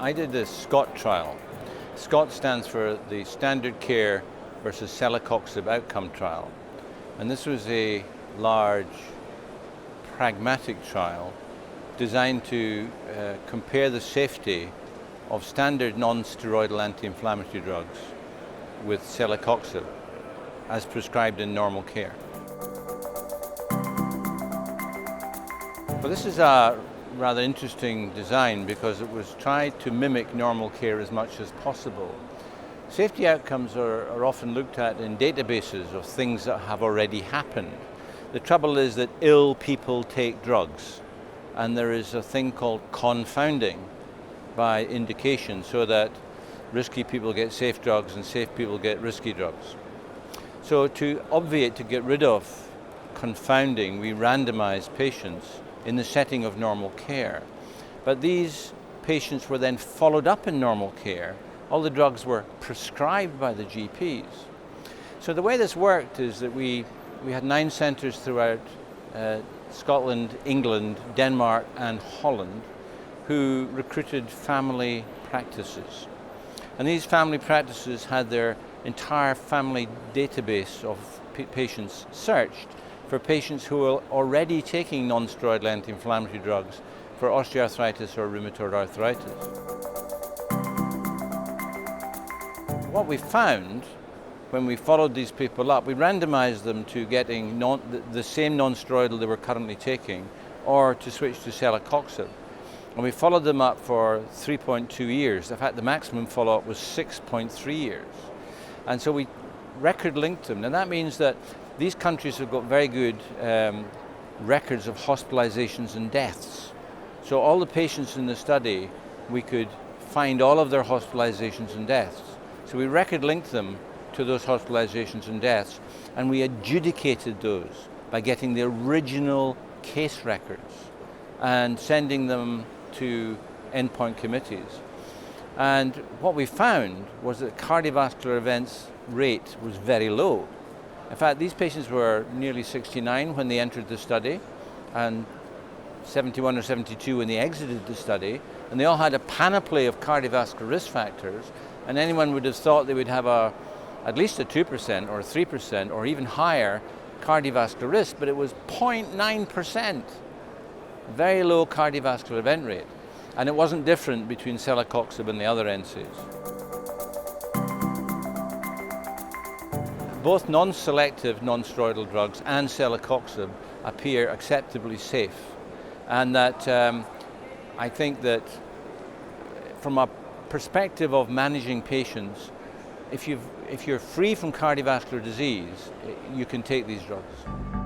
I did the SCOT trial. SCOT stands for the Standard Care versus Celecoxib outcome trial. And this was a large, pragmatic trial designed to compare the safety of standard non-steroidal anti-inflammatory drugs with Celecoxib as prescribed in normal care. Well, this is a rather interesting design because it was tried to mimic normal care as much as possible. Safety outcomes are often looked at in databases of things that have already happened. The trouble is that ill people take drugs, and there is a thing called confounding by indication, so that risky people get safe drugs and safe people get risky drugs. So to obviate, to get rid of confounding, we randomized patients in the setting of normal care. But these patients were then followed up in normal care. All the drugs were prescribed by the GPs. So the way this worked is that we had 9 centres throughout Scotland, England, Denmark and Holland who recruited family practices. And these family practices had their entire family database of patients searched for patients who were already taking non-steroidal anti-inflammatory drugs for osteoarthritis or rheumatoid arthritis. What we found when we followed these people up, we randomized them to getting the same non-steroidal they were currently taking or to switch to Celecoxib. And we followed them up for 3.2 years. In fact, the maximum follow-up was 6.3 years. And so we record linked them. And that means that these countries have got very good records of hospitalizations and deaths. So all the patients in the study, we could find all of their hospitalizations and deaths. So we record linked them to those hospitalizations and deaths, and we adjudicated those by getting the original case records and sending them to endpoint committees. And what we found was that cardiovascular events rate was very low. In fact, these patients were nearly 69 when they entered the study and 71 or 72 when they exited the study, and they all had a panoply of cardiovascular risk factors, and anyone would have thought they would have at least a 2% or 3% or even higher cardiovascular risk, but it was 0.9%. Very low cardiovascular event rate. And it wasn't different between Celecoxib and the other NSAIDs. Both non-selective non-steroidal drugs and Celecoxib appear acceptably safe. And that I think that from a perspective of managing patients, if you're free from cardiovascular disease, you can take these drugs.